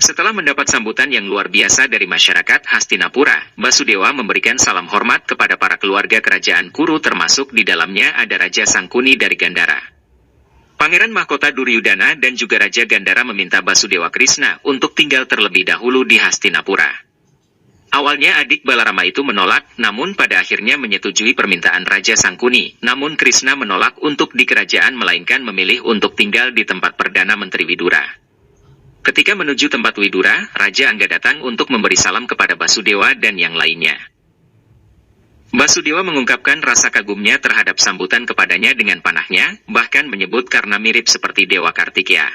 Setelah mendapat sambutan yang luar biasa dari masyarakat Hastinapura, Basudewa memberikan salam hormat kepada para keluarga kerajaan Kuru, termasuk di dalamnya ada Raja Sangkuni dari Gandhara. Pangeran Mahkota Duryudana dan juga Raja Gandhara meminta Basudewa Krishna untuk tinggal terlebih dahulu di Hastinapura. Awalnya adik Balarama itu menolak, namun pada akhirnya menyetujui permintaan Raja Sangkuni. Namun Krishna menolak untuk di kerajaan, melainkan memilih untuk tinggal di tempat Perdana Menteri Widura. Ketika menuju tempat Widura, Raja Angga datang untuk memberi salam kepada Basudewa dan yang lainnya. Basudewa mengungkapkan rasa kagumnya terhadap sambutan kepadanya dengan panahnya, bahkan menyebut karena mirip seperti Dewa Kartikeya.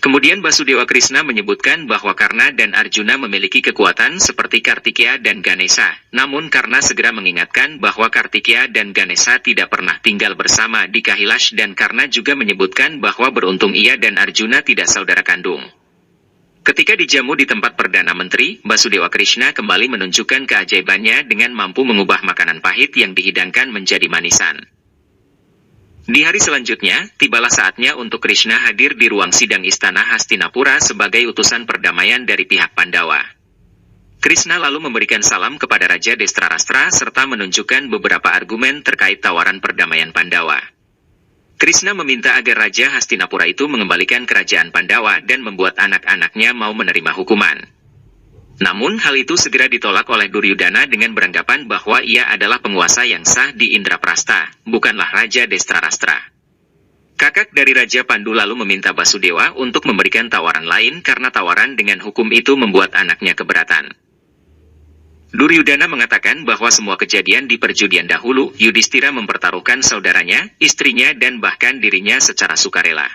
Kemudian Basudewa Krishna menyebutkan bahwa Karna dan Arjuna memiliki kekuatan seperti Kartikeya dan Ganesha, namun Karna segera mengingatkan bahwa Kartikeya dan Ganesha tidak pernah tinggal bersama di Kailash, dan Karna juga menyebutkan bahwa beruntung ia dan Arjuna tidak saudara kandung. Ketika dijamu di tempat Perdana Menteri, Basudewa Krishna kembali menunjukkan keajaibannya dengan mampu mengubah makanan pahit yang dihidangkan menjadi manisan. Di hari selanjutnya, tibalah saatnya untuk Krishna hadir di ruang sidang Istana Hastinapura sebagai utusan perdamaian dari pihak Pandawa. Krishna lalu memberikan salam kepada Raja Destrarastra serta menunjukkan beberapa argumen terkait tawaran perdamaian Pandawa. Krishna meminta agar Raja Hastinapura itu mengembalikan kerajaan Pandawa dan membuat anak-anaknya mau menerima hukuman. Namun hal itu segera ditolak oleh Duryudana dengan beranggapan bahwa ia adalah penguasa yang sah di Indraprastha, bukanlah Raja Destrarastra. Kakak dari Raja Pandu lalu meminta Basudewa untuk memberikan tawaran lain karena tawaran dengan hukum itu membuat anaknya keberatan. Duryudana mengatakan bahwa semua kejadian di perjudian dahulu, Yudhistira mempertaruhkan saudaranya, istrinya dan bahkan dirinya secara sukarela.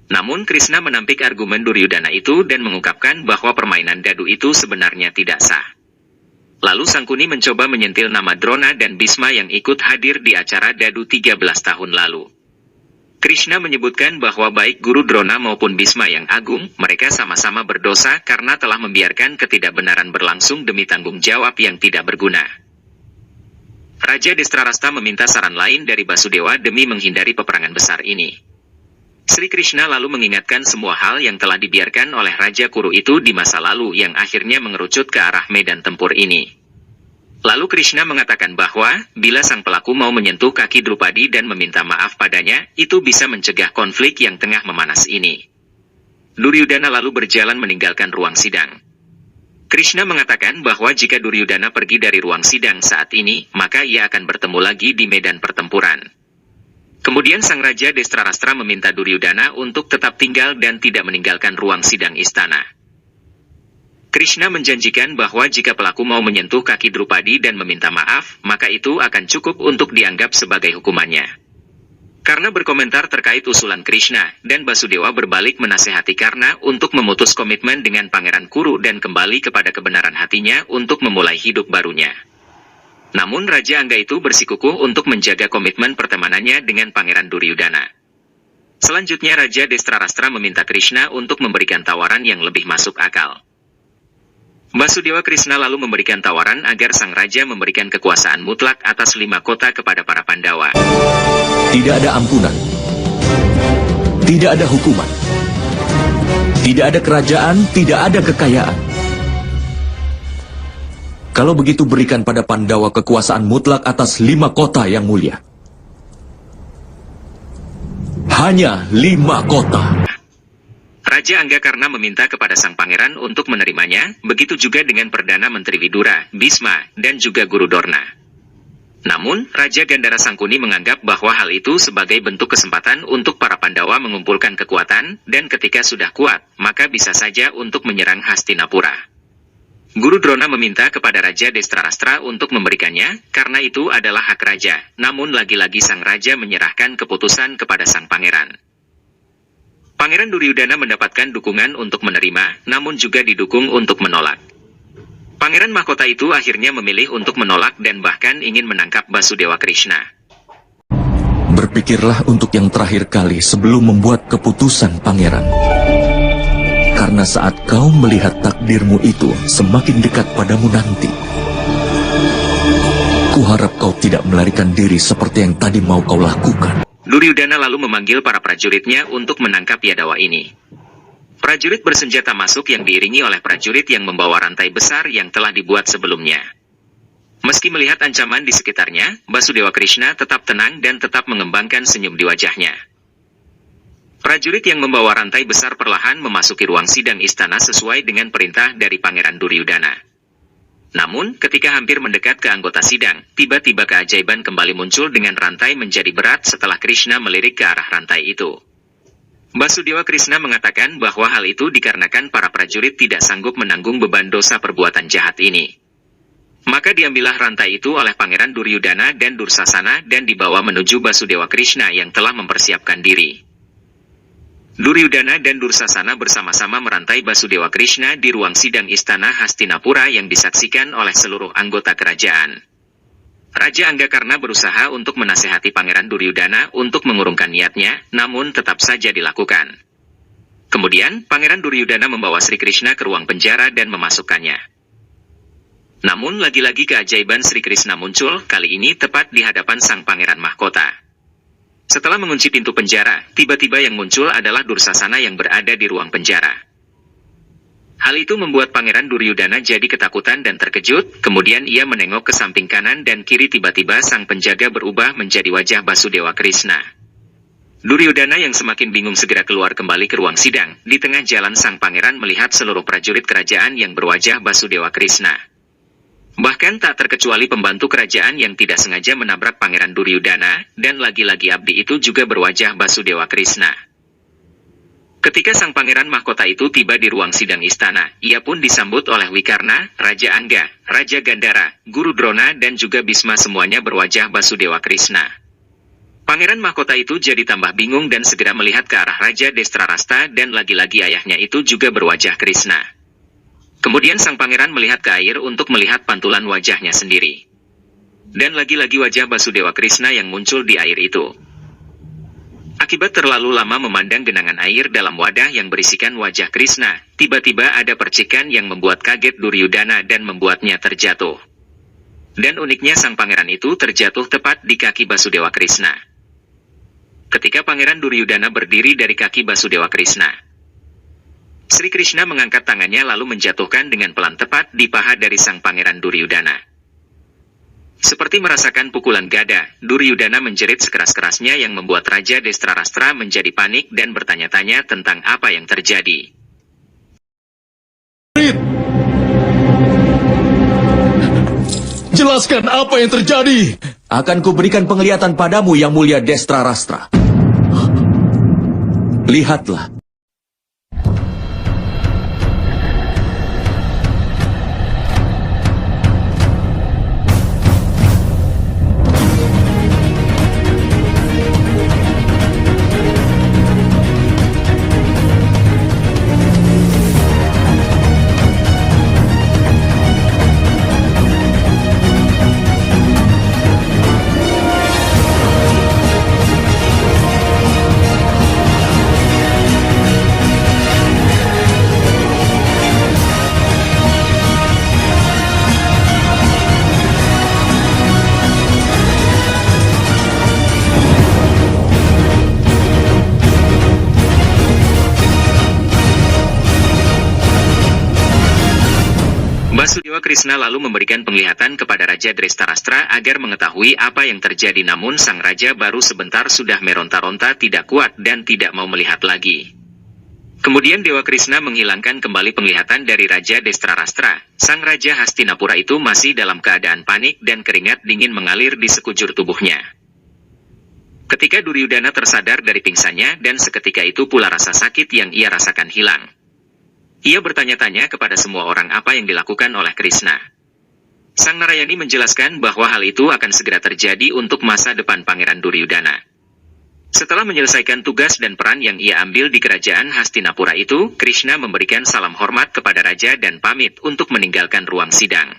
Namun Krishna menampik argumen Duryudana itu dan mengungkapkan bahwa permainan dadu itu sebenarnya tidak sah. Lalu Sangkuni mencoba menyentil nama Drona dan Bhisma yang ikut hadir di acara dadu 13 tahun lalu. Krishna menyebutkan bahwa baik Guru Drona maupun Bhisma yang agung, mereka sama-sama berdosa karena telah membiarkan ketidakbenaran berlangsung demi tanggung jawab yang tidak berguna. Raja Destrarasta meminta saran lain dari Basudewa demi menghindari peperangan besar ini. Sri Krishna lalu mengingatkan semua hal yang telah dibiarkan oleh Raja Kuru itu di masa lalu yang akhirnya mengerucut ke arah medan tempur ini. Lalu Krishna mengatakan bahwa, bila sang pelaku mau menyentuh kaki Drupadi dan meminta maaf padanya, itu bisa mencegah konflik yang tengah memanas ini. Duryudana lalu berjalan meninggalkan ruang sidang. Krishna mengatakan bahwa jika Duryudana pergi dari ruang sidang saat ini, maka ia akan bertemu lagi di medan pertempuran. Kemudian sang Raja Destrarastra meminta Duryudana untuk tetap tinggal dan tidak meninggalkan ruang sidang istana. Krishna menjanjikan bahwa jika pelaku mau menyentuh kaki Drupadi dan meminta maaf, maka itu akan cukup untuk dianggap sebagai hukumannya. Karna berkomentar terkait usulan Krishna, dan Basudewa berbalik menasehati Karna untuk memutus komitmen dengan Pangeran Kuru dan kembali kepada kebenaran hatinya untuk memulai hidup barunya. Namun Raja Angga itu bersikukuh untuk menjaga komitmen pertemanannya dengan Pangeran Duryudana. Selanjutnya Raja Destrarastra meminta Krishna untuk memberikan tawaran yang lebih masuk akal. Basudewa Krishna lalu memberikan tawaran agar sang raja memberikan kekuasaan mutlak atas 5 kota kepada para Pandawa. Tidak ada ampunan, tidak ada hukuman, tidak ada kerajaan, tidak ada kekayaan. Kalau begitu berikan pada Pandawa kekuasaan mutlak atas 5 kota yang mulia. Hanya 5 kota. Raja Angga Karna meminta kepada sang pangeran untuk menerimanya, begitu juga dengan Perdana Menteri Widura, Bhisma, dan juga Guru Dorna. Namun, Raja Gandhara Sangkuni menganggap bahwa hal itu sebagai bentuk kesempatan untuk para Pandawa mengumpulkan kekuatan, dan ketika sudah kuat, maka bisa saja untuk menyerang Hastinapura. Guru Drona meminta kepada Raja Destrarastra untuk memberikannya, karena itu adalah hak raja, namun lagi-lagi sang raja menyerahkan keputusan kepada sang pangeran. Pangeran Duryudana mendapatkan dukungan untuk menerima, namun juga didukung untuk menolak. Pangeran Mahkota itu akhirnya memilih untuk menolak dan bahkan ingin menangkap Basudewa Krishna. Berpikirlah untuk yang terakhir kali sebelum membuat keputusan, Pangeran. Karena saat kau melihat takdirmu itu semakin dekat padamu nanti, kuharap kau tidak melarikan diri seperti yang tadi mau kau lakukan. Duryudana lalu memanggil para prajuritnya untuk menangkap Yadawa ini. Prajurit bersenjata masuk yang diiringi oleh prajurit yang membawa rantai besar yang telah dibuat sebelumnya. Meski melihat ancaman di sekitarnya, Basudewa Krishna tetap tenang dan tetap mengembangkan senyum di wajahnya. Prajurit yang membawa rantai besar perlahan memasuki ruang sidang istana sesuai dengan perintah dari Pangeran Duryudana. Namun, ketika hampir mendekat ke anggota sidang, tiba-tiba keajaiban kembali muncul dengan rantai menjadi berat setelah Krishna melirik ke arah rantai itu. Basudewa Krishna mengatakan bahwa hal itu dikarenakan para prajurit tidak sanggup menanggung beban dosa perbuatan jahat ini. Maka diambillah rantai itu oleh Pangeran Duryudana dan Dursasana dan dibawa menuju Basudewa Krishna yang telah mempersiapkan diri. Duryudana dan Dursasana bersama-sama merantai Basudewa Krishna di ruang sidang istana Hastinapura yang disaksikan oleh seluruh anggota kerajaan. Raja Anggakarna berusaha untuk menasehati Pangeran Duryudana untuk mengurungkan niatnya, namun tetap saja dilakukan. Kemudian, Pangeran Duryudana membawa Sri Krishna ke ruang penjara dan memasukkannya. Namun lagi-lagi keajaiban Sri Krishna muncul, kali ini tepat di hadapan sang Pangeran Mahkota. Setelah mengunci pintu penjara, tiba-tiba yang muncul adalah Dursasana yang berada di ruang penjara. Hal itu membuat Pangeran Duryudana jadi ketakutan dan terkejut, kemudian ia menengok ke samping kanan dan kiri tiba-tiba sang penjaga berubah menjadi wajah Basudewa Krishna. Duryudana yang semakin bingung segera keluar kembali ke ruang sidang, di tengah jalan sang pangeran melihat seluruh prajurit kerajaan yang berwajah Basudewa Krishna. Bahkan tak terkecuali pembantu kerajaan yang tidak sengaja menabrak Pangeran Duryudana, dan lagi-lagi abdi itu juga berwajah Basudewa Krishna. Ketika sang pangeran mahkota itu tiba di ruang sidang istana, ia pun disambut oleh Wikarna, Raja Angga, Raja Gandhara, Guru Drona dan juga Bisma semuanya berwajah Basudewa Krishna. Pangeran mahkota itu jadi tambah bingung dan segera melihat ke arah Raja Destrarasta dan lagi-lagi ayahnya itu juga berwajah Krishna. Kemudian sang pangeran melihat ke air untuk melihat pantulan wajahnya sendiri. Dan lagi-lagi wajah Basudewa Krishna yang muncul di air itu. Akibat terlalu lama memandang genangan air dalam wadah yang berisikan wajah Krishna, tiba-tiba ada percikan yang membuat kaget Duryudana dan membuatnya terjatuh. Dan uniknya sang pangeran itu terjatuh tepat di kaki Basudewa Krishna. Ketika Pangeran Duryudana berdiri dari kaki Basudewa Krishna, Sri Krishna mengangkat tangannya lalu menjatuhkan dengan pelan tepat di paha dari sang Pangeran Duryudana. Seperti merasakan pukulan gada, Duryudana menjerit sekeras-kerasnya yang membuat Raja Destrarastra menjadi panik dan bertanya-tanya tentang apa yang terjadi. Jelaskan apa yang terjadi. Akan kuberikan penglihatan padamu yang mulia Destrarastra. Lihatlah. Basudewa Krishna lalu memberikan penglihatan kepada Raja Drestarastra agar mengetahui apa yang terjadi, namun sang raja baru sebentar sudah meronta-ronta tidak kuat dan tidak mau melihat lagi. Kemudian Dewa Krishna menghilangkan kembali penglihatan dari Raja Destrarastra. Sang Raja Hastinapura itu masih dalam keadaan panik dan keringat dingin mengalir di sekujur tubuhnya. Ketika Duryudana tersadar dari pingsannya dan seketika itu pula rasa sakit yang ia rasakan hilang. Ia bertanya-tanya kepada semua orang apa yang dilakukan oleh Krishna. Sang Narayani menjelaskan bahwa hal itu akan segera terjadi untuk masa depan Pangeran Duryudana. Setelah menyelesaikan tugas dan peran yang ia ambil di kerajaan Hastinapura itu, Krishna memberikan salam hormat kepada raja dan pamit untuk meninggalkan ruang sidang.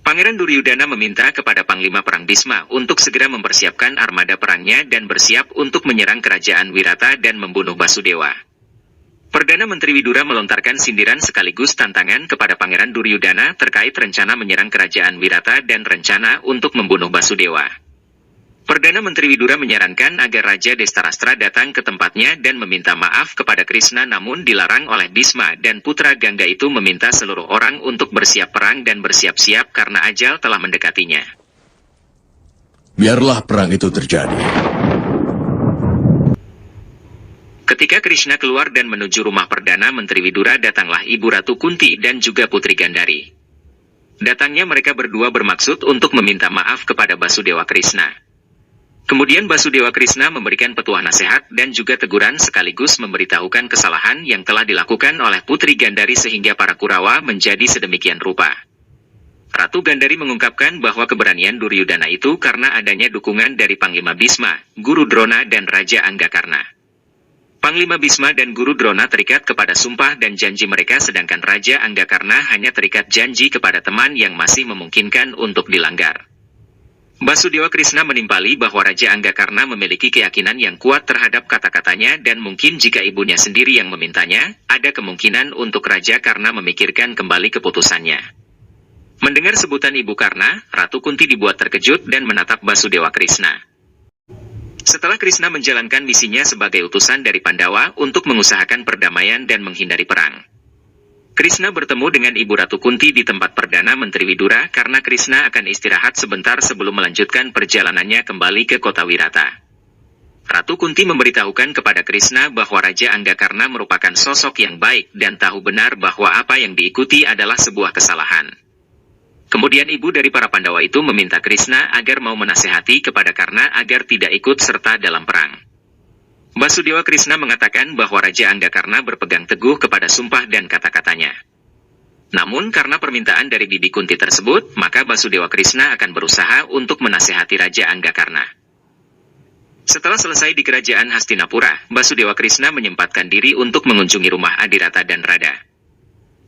Pangeran Duryudana meminta kepada Panglima Perang Bisma untuk segera mempersiapkan armada perangnya dan bersiap untuk menyerang kerajaan Wirata dan membunuh Basudewa. Perdana Menteri Widura melontarkan sindiran sekaligus tantangan kepada Pangeran Duryudana terkait rencana menyerang kerajaan Wirata dan rencana untuk membunuh Basudewa. Perdana Menteri Widura menyarankan agar Raja Destarastra datang ke tempatnya dan meminta maaf kepada Krishna, namun dilarang oleh Bhisma, dan putra Gangga itu meminta seluruh orang untuk bersiap perang dan bersiap-siap karena ajal telah mendekatinya. Biarlah perang itu terjadi. Ketika Krishna keluar dan menuju rumah Perdana Menteri Widura, datanglah Ibu Ratu Kunti dan juga Putri Gandari. Datangnya mereka berdua bermaksud untuk meminta maaf kepada Basudewa Krishna. Kemudian Basudewa Krishna memberikan petuah nasihat dan juga teguran sekaligus memberitahukan kesalahan yang telah dilakukan oleh Putri Gandari sehingga para Kurawa menjadi sedemikian rupa. Ratu Gandari mengungkapkan bahwa keberanian Duryudana itu karena adanya dukungan dari Panglima Bhisma, Guru Drona dan Raja Anggakarna. Panglima Bhisma dan Guru Drona terikat kepada sumpah dan janji mereka, sedangkan Raja Anggakarna hanya terikat janji kepada teman yang masih memungkinkan untuk dilanggar. Basudewa Krishna menimpali bahwa Raja Anggakarna memiliki keyakinan yang kuat terhadap kata-katanya dan mungkin jika ibunya sendiri yang memintanya, ada kemungkinan untuk Raja Karna memikirkan kembali keputusannya. Mendengar sebutan Ibu Karna, Ratu Kunti dibuat terkejut dan menatap Basudewa Krishna. Setelah Krishna menjalankan misinya sebagai utusan dari Pandawa untuk mengusahakan perdamaian dan menghindari perang, Krishna bertemu dengan Ibu Ratu Kunti di tempat Perdana Menteri Widura karena Krishna akan istirahat sebentar sebelum melanjutkan perjalanannya kembali ke kota Wirata. Ratu Kunti memberitahukan kepada Krishna bahwa Raja Anggakarna merupakan sosok yang baik dan tahu benar bahwa apa yang diikuti adalah sebuah kesalahan. Kemudian ibu dari para Pandawa itu meminta Krishna agar mau menasehati kepada Karna agar tidak ikut serta dalam perang. Basudewa Krishna mengatakan bahwa Raja Anggakarna berpegang teguh kepada sumpah dan kata-katanya. Namun karena permintaan dari Bibi Kunti tersebut, maka Basudewa Krishna akan berusaha untuk menasehati Raja Anggakarna. Setelah selesai di kerajaan Hastinapura, Basudewa Krishna menyempatkan diri untuk mengunjungi rumah Adirata dan Rada.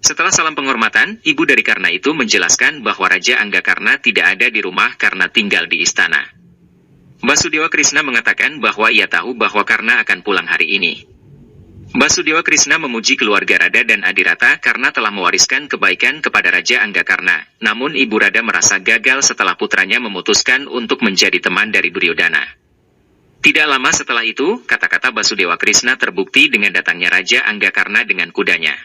Setelah salam penghormatan, ibu dari Karna itu menjelaskan bahwa Raja Anggakarna tidak ada di rumah karena tinggal di istana. Basudewa Krishna mengatakan bahwa ia tahu bahwa Karna akan pulang hari ini. Basudewa Krishna memuji keluarga Rada dan Adirata karena telah mewariskan kebaikan kepada Raja Anggakarna. Namun Ibu Rada merasa gagal setelah putranya memutuskan untuk menjadi teman dari Duryodhana. Tidak lama setelah itu, kata-kata Basudewa Krishna terbukti dengan datangnya Raja Anggakarna dengan kudanya.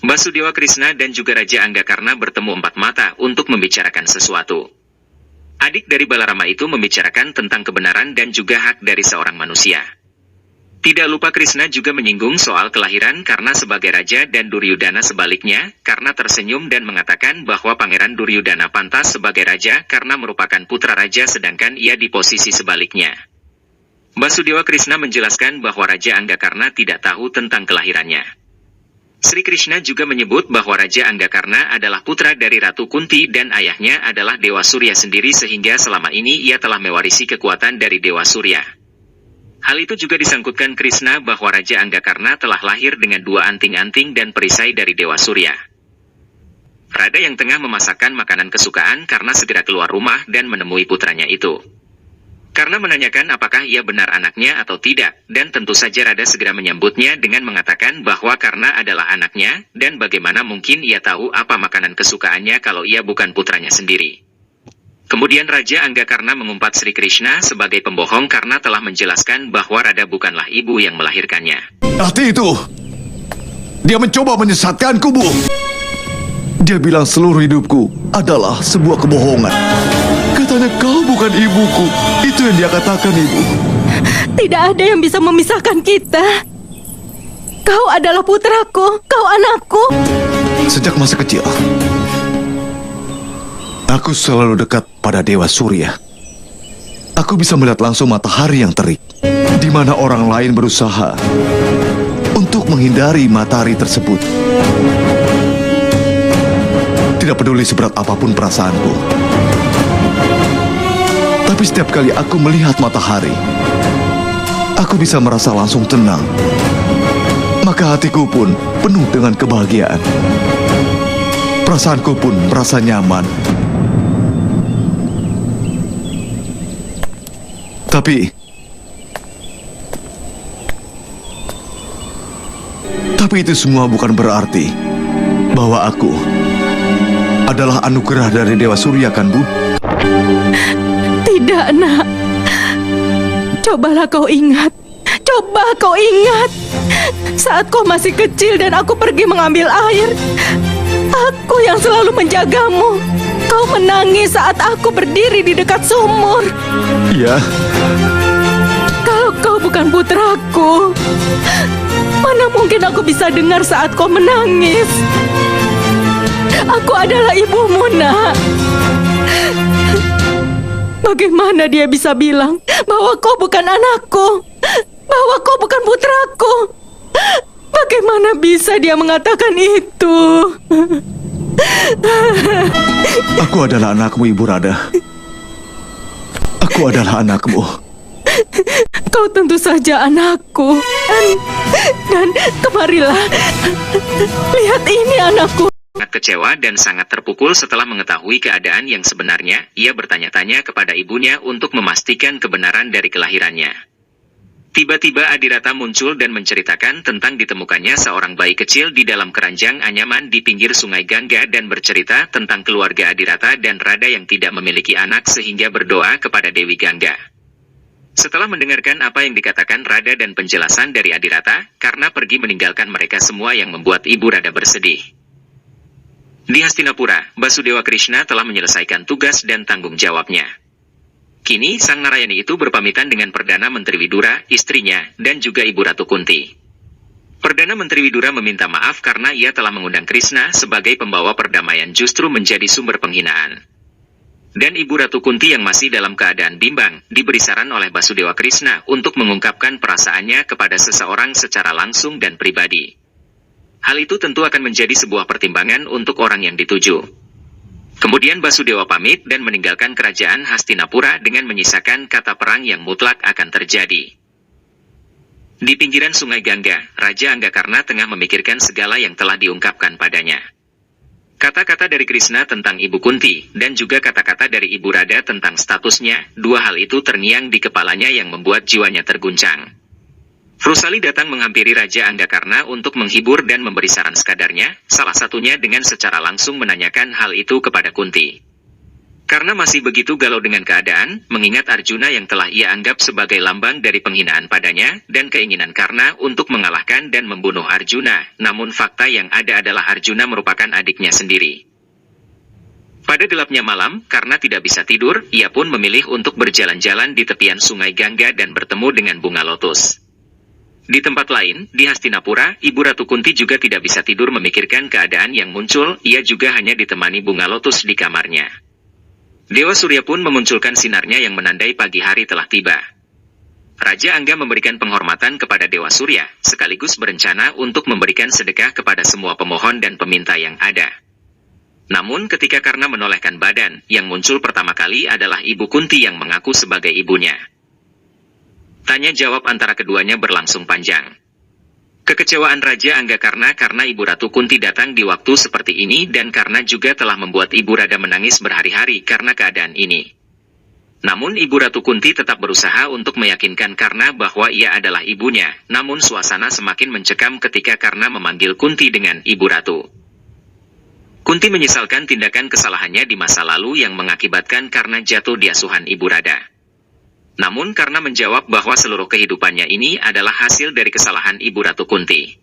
Basudewa Krishna dan juga Raja Anggakarna bertemu empat mata untuk membicarakan sesuatu. Adik dari Balarama itu membicarakan tentang kebenaran dan juga hak dari seorang manusia. Tidak lupa Krishna juga menyinggung soal kelahiran karena sebagai raja dan Duryudana sebaliknya, karena tersenyum dan mengatakan bahwa Pangeran Duryudana pantas sebagai raja karena merupakan putra raja sedangkan ia di posisi sebaliknya. Basudewa Krishna menjelaskan bahwa Raja Anggakarna tidak tahu tentang kelahirannya. Sri Krishna juga menyebut bahwa Raja Anggakarna adalah putra dari Ratu Kunti dan ayahnya adalah Dewa Surya sendiri sehingga selama ini ia telah mewarisi kekuatan dari Dewa Surya. Hal itu juga disangkutkan Krishna bahwa Raja Anggakarna telah lahir dengan dua anting-anting dan perisai dari Dewa Surya. Rada yang tengah memasakkan makanan kesukaan karena segera keluar rumah dan menemui putranya itu. Karena menanyakan apakah ia benar anaknya atau tidak, dan tentu saja Rada segera menyambutnya dengan mengatakan bahwa karena adalah anaknya, dan bagaimana mungkin ia tahu apa makanan kesukaannya kalau ia bukan putranya sendiri. Kemudian Raja Anggakarna mengumpat Sri Krishna sebagai pembohong karena telah menjelaskan bahwa Rada bukanlah ibu yang melahirkannya. Hati itu, dia mencoba menyesatkanku, Bu. Dia bilang seluruh hidupku adalah sebuah kebohongan. Katanya kau bukan ibuku. Itu yang dia katakan, Ibu. Tidak ada yang bisa memisahkan kita. Kau adalah putraku, kau anakku. Sejak masa kecil, aku selalu dekat pada Dewa Surya. Aku bisa melihat langsung matahari yang terik, di mana orang lain berusaha untuk menghindari matahari tersebut. Tidak peduli seberat apapun perasaanku. Tapi setiap kali aku melihat matahari, aku bisa merasa langsung tenang. Maka hatiku pun penuh dengan kebahagiaan. Perasaanku pun merasa nyaman. Tapi itu semua bukan berarti bahwa aku adalah anugerah dari Dewa Surya, kan, Bu? Tidak, nak. Cobalah kau ingat. Coba kau ingat. Saat kau masih kecil dan aku pergi mengambil air, aku yang selalu menjagamu. Kau menangis saat aku berdiri di dekat sumur. Ya, Kalau kau bukan putraku, mana mungkin aku bisa dengar saat kau menangis. Aku adalah ibumu, nak. Bagaimana dia bisa bilang bahwa kau bukan anakku, bahwa kau bukan putraku? Bagaimana bisa dia mengatakan itu? aku adalah anakmu, Ibu Rada. Aku adalah anakmu. Kau tentu saja anakku. Dan kemarilah. Lihat ini anakku. Sangat kecewa dan sangat terpukul setelah mengetahui keadaan yang sebenarnya, ia bertanya-tanya kepada ibunya untuk memastikan kebenaran dari kelahirannya. Tiba-tiba Adirata muncul dan menceritakan tentang ditemukannya seorang bayi kecil di dalam keranjang anyaman di pinggir sungai Gangga dan bercerita tentang keluarga Adirata dan Rada yang tidak memiliki anak sehingga berdoa kepada Dewi Gangga. Setelah mendengarkan apa yang dikatakan Rada dan penjelasan dari Adirata, karena pergi meninggalkan mereka semua yang membuat Ibu Rada bersedih. Di Hastinapura, Basudewa Krishna telah menyelesaikan tugas dan tanggung jawabnya. Kini, Sang Narayani itu berpamitan dengan Perdana Menteri Widura, istrinya, dan juga Ibu Ratu Kunti. Perdana Menteri Widura meminta maaf karena ia telah mengundang Krishna sebagai pembawa perdamaian justru menjadi sumber penghinaan. Dan Ibu Ratu Kunti yang masih dalam keadaan bimbang, diberi saran oleh Basudewa Krishna untuk mengungkapkan perasaannya kepada seseorang secara langsung dan pribadi. Hal itu tentu akan menjadi sebuah pertimbangan untuk orang yang dituju. Kemudian Basudewa pamit dan meninggalkan kerajaan Hastinapura dengan menyisakan kata perang yang mutlak akan terjadi. Di pinggiran sungai Gangga, Raja Anggakarna tengah memikirkan segala yang telah diungkapkan padanya. Kata-kata dari Krishna tentang Ibu Kunti, dan juga kata-kata dari Ibu Rada tentang statusnya, dua hal itu terngiang di kepalanya yang membuat jiwanya terguncang. Rusali datang menghampiri Raja Anggakarna untuk menghibur dan memberi saran sekadarnya, salah satunya dengan secara langsung menanyakan hal itu kepada Kunti. Karena masih begitu galau dengan keadaan, mengingat Arjuna yang telah ia anggap sebagai lambang dari penghinaan padanya, dan keinginan Karna untuk mengalahkan dan membunuh Arjuna, namun fakta yang ada adalah Arjuna merupakan adiknya sendiri. Pada gelapnya malam, karena tidak bisa tidur, ia pun memilih untuk berjalan-jalan di tepian sungai Gangga dan bertemu dengan bunga lotus. Di tempat lain, di Hastinapura, Ibu Ratu Kunti juga tidak bisa tidur memikirkan keadaan yang muncul, ia juga hanya ditemani bunga lotus di kamarnya. Dewa Surya pun memunculkan sinarnya yang menandai pagi hari telah tiba. Raja Angga memberikan penghormatan kepada Dewa Surya, sekaligus berencana untuk memberikan sedekah kepada semua pemohon dan peminta yang ada. Namun ketika Karna menolehkan badan, yang muncul pertama kali adalah Ibu Kunti yang mengaku sebagai ibunya. Tanya jawab antara keduanya berlangsung panjang. Kekecewaan Raja Anggakarna karena Ibu Ratu Kunti datang di waktu seperti ini dan karena juga telah membuat Ibu Rada menangis berhari-hari karena keadaan ini. Namun Ibu Ratu Kunti tetap berusaha untuk meyakinkan Karna bahwa ia adalah ibunya, namun suasana semakin mencekam ketika Karna memanggil Kunti dengan Ibu Ratu. Kunti menyesalkan tindakan kesalahannya di masa lalu yang mengakibatkan Karna jatuh di asuhan Ibu Rada. Namun karena menjawab bahwa seluruh kehidupannya ini adalah hasil dari kesalahan Ibu Ratu Kunti.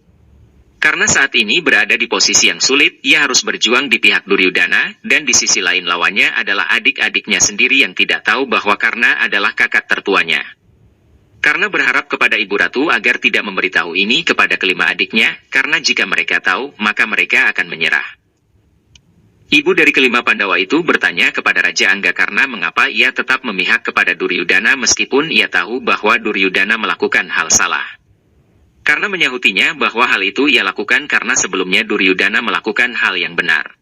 Karena saat ini berada di posisi yang sulit, ia harus berjuang di pihak Duryudana, dan di sisi lain lawannya adalah adik-adiknya sendiri yang tidak tahu bahwa Karna adalah kakak tertuanya. Karna berharap kepada Ibu Ratu agar tidak memberitahu ini kepada kelima adiknya, karena jika mereka tahu, maka mereka akan menyerah. Ibu dari kelima Pandawa itu bertanya kepada Raja Anggakarna mengapa ia tetap memihak kepada Duryudana meskipun ia tahu bahwa Duryudana melakukan hal salah. Karna menyahutinya bahwa hal itu ia lakukan karena sebelumnya Duryudana melakukan hal yang benar.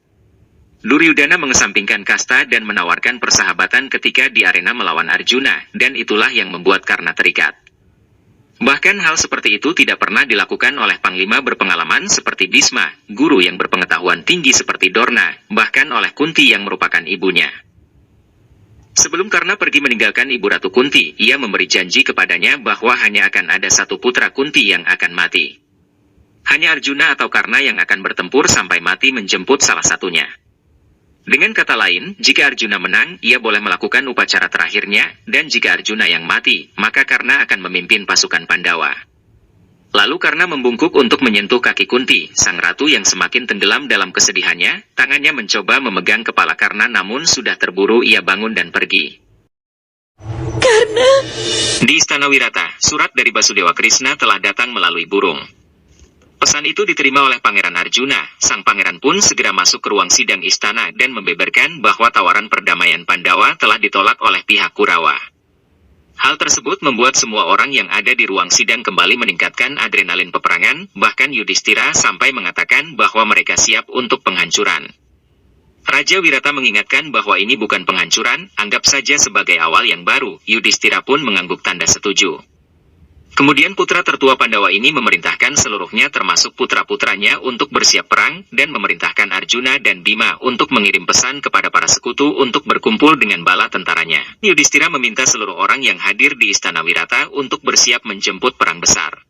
Duryudana mengesampingkan kasta dan menawarkan persahabatan ketika di arena melawan Arjuna, dan itulah yang membuat Karna terikat. Bahkan hal seperti itu tidak pernah dilakukan oleh panglima berpengalaman seperti Bhisma, guru yang berpengetahuan tinggi seperti Dorna, bahkan oleh Kunti yang merupakan ibunya. Sebelum Karna pergi meninggalkan Ibu Ratu Kunti, ia memberi janji kepadanya bahwa hanya akan ada satu putra Kunti yang akan mati. Hanya Arjuna atau Karna yang akan bertempur sampai mati menjemput salah satunya. Dengan kata lain, jika Arjuna menang, ia boleh melakukan upacara terakhirnya, dan jika Arjuna yang mati, maka Karna akan memimpin pasukan Pandawa. Lalu Karna membungkuk untuk menyentuh kaki Kunti, sang ratu yang semakin tenggelam dalam kesedihannya, tangannya mencoba memegang kepala Karna namun sudah terburu ia bangun dan pergi. Karna! Di Istana Wirata, surat dari Basudewa Krishna telah datang melalui burung. Pesan itu diterima oleh Pangeran Arjuna. Sang pangeran pun segera masuk ke ruang sidang istana dan membeberkan bahwa tawaran perdamaian Pandawa telah ditolak oleh pihak Kurawa. Hal tersebut membuat semua orang yang ada di ruang sidang kembali meningkatkan adrenalin peperangan, bahkan Yudhistira sampai mengatakan bahwa mereka siap untuk penghancuran. Raja Wirata mengingatkan bahwa ini bukan penghancuran, anggap saja sebagai awal yang baru. Yudhistira pun mengangguk tanda setuju. Kemudian putra tertua Pandawa ini memerintahkan seluruhnya termasuk putra-putranya untuk bersiap perang, dan memerintahkan Arjuna dan Bima untuk mengirim pesan kepada para sekutu untuk berkumpul dengan bala tentaranya. Yudhistira meminta seluruh orang yang hadir di Istana Wirata untuk bersiap menjemput perang besar.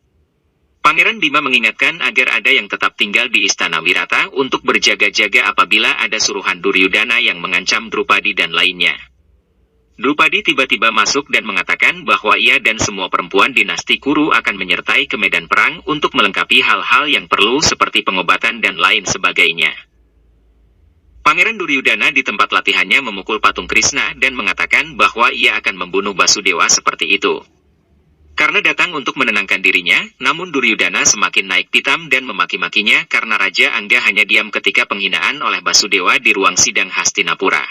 Pangeran Bima mengingatkan agar ada yang tetap tinggal di Istana Wirata untuk berjaga-jaga apabila ada suruhan Duryudana yang mengancam Drupadi dan lainnya. Drupadi tiba-tiba masuk dan mengatakan bahwa ia dan semua perempuan dinasti Kuru akan menyertai ke medan perang untuk melengkapi hal-hal yang perlu seperti pengobatan dan lain sebagainya. Pangeran Duryudana di tempat latihannya memukul patung Krishna dan mengatakan bahwa ia akan membunuh Basudewa seperti itu. Karena datang untuk menenangkan dirinya, namun Duryudana semakin naik pitam dan memaki-makinya karena Raja Angga hanya diam ketika penghinaan oleh Basudewa di ruang sidang Hastinapura.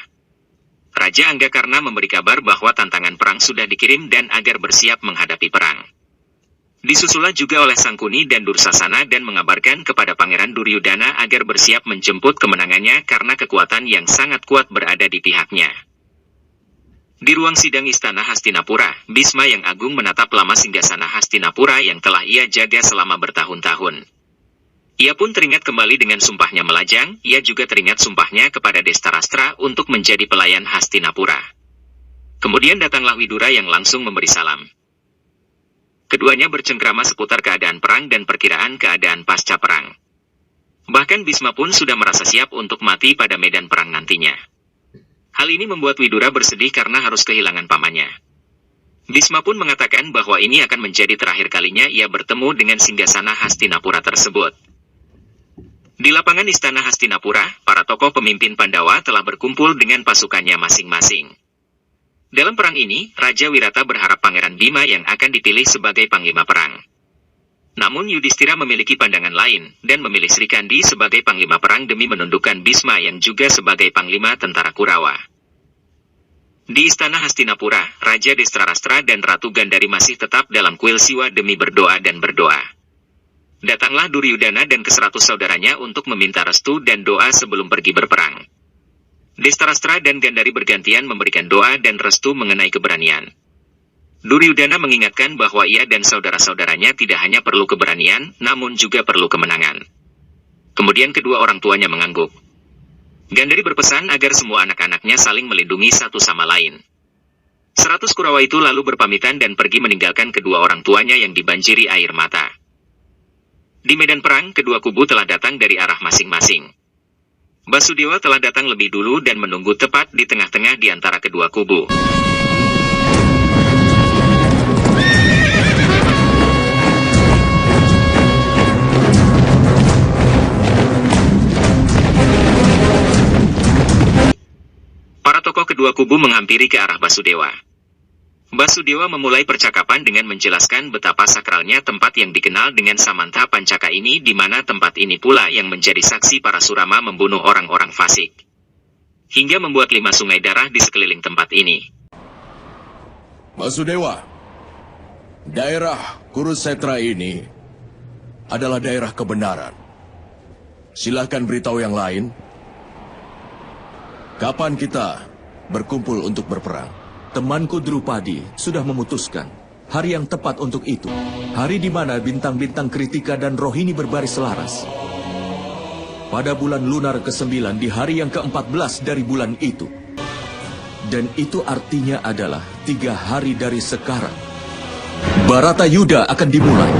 Raja Angga karena memberi kabar bahwa tantangan perang sudah dikirim dan agar bersiap menghadapi perang. Disusullah juga oleh Sangkuni dan Dursasana dan mengabarkan kepada Pangeran Duryudana agar bersiap menjemput kemenangannya karena kekuatan yang sangat kuat berada di pihaknya. Di ruang sidang Istana Hastinapura, Bhisma yang agung menatap lama singgasana Hastinapura yang telah ia jaga selama bertahun-tahun. Ia pun teringat kembali dengan sumpahnya melajang, ia juga teringat sumpahnya kepada Destarastra untuk menjadi pelayan Hastinapura. Kemudian datanglah Widura yang langsung memberi salam. Keduanya bercengkrama seputar keadaan perang dan perkiraan keadaan pasca perang. Bahkan Bhisma pun sudah merasa siap untuk mati pada medan perang nantinya. Hal ini membuat Widura bersedih karena harus kehilangan pamannya. Bhisma pun mengatakan bahwa ini akan menjadi terakhir kalinya ia bertemu dengan singgasana Hastinapura tersebut. Di lapangan Istana Hastinapura, para tokoh pemimpin Pandawa telah berkumpul dengan pasukannya masing-masing. Dalam perang ini, Raja Wirata berharap Pangeran Bima yang akan dipilih sebagai panglima perang. Namun Yudhistira memiliki pandangan lain, dan memilih Sri Kandi sebagai panglima perang demi menundukkan Bhisma yang juga sebagai panglima tentara Kurawa. Di Istana Hastinapura, Raja Destarastra dan Ratu Gandhari masih tetap dalam kuil siwa demi berdoa dan berdoa. Datanglah Duryudana dan ke-100 saudaranya untuk meminta restu dan doa sebelum pergi berperang. Destarastra dan Gandhari bergantian memberikan doa dan restu mengenai keberanian. Duryudana mengingatkan bahwa ia dan saudara-saudaranya tidak hanya perlu keberanian, namun juga perlu kemenangan. Kemudian kedua orang tuanya mengangguk. Gandhari berpesan agar semua anak-anaknya saling melindungi satu sama lain. 100 Kurawa itu lalu berpamitan dan pergi meninggalkan kedua orang tuanya yang dibanjiri air mata. Di medan perang, kedua kubu telah datang dari arah masing-masing. Basudewa telah datang lebih dulu dan menunggu tepat di tengah-tengah di antara kedua kubu. Para tokoh kedua kubu menghampiri ke arah Basudewa. Basudewa memulai percakapan dengan menjelaskan betapa sakralnya tempat yang dikenal dengan Samantha Pancaka ini, di mana tempat ini pula yang menjadi saksi para Surama membunuh orang-orang fasik. Hingga membuat 5 sungai darah di sekeliling tempat ini. Basudewa, daerah Kurusetra ini adalah daerah kebenaran. Silahkan beritahu yang lain. Kapan kita berkumpul untuk berperang? Temanku Drupadi sudah memutuskan hari yang tepat untuk itu. Hari di mana bintang-bintang Kritika dan Rohini berbaris selaras. Pada bulan lunar ke-9 di hari yang ke-14 dari bulan itu. Dan itu artinya adalah 3 hari dari sekarang. Baratayuda akan dimulai.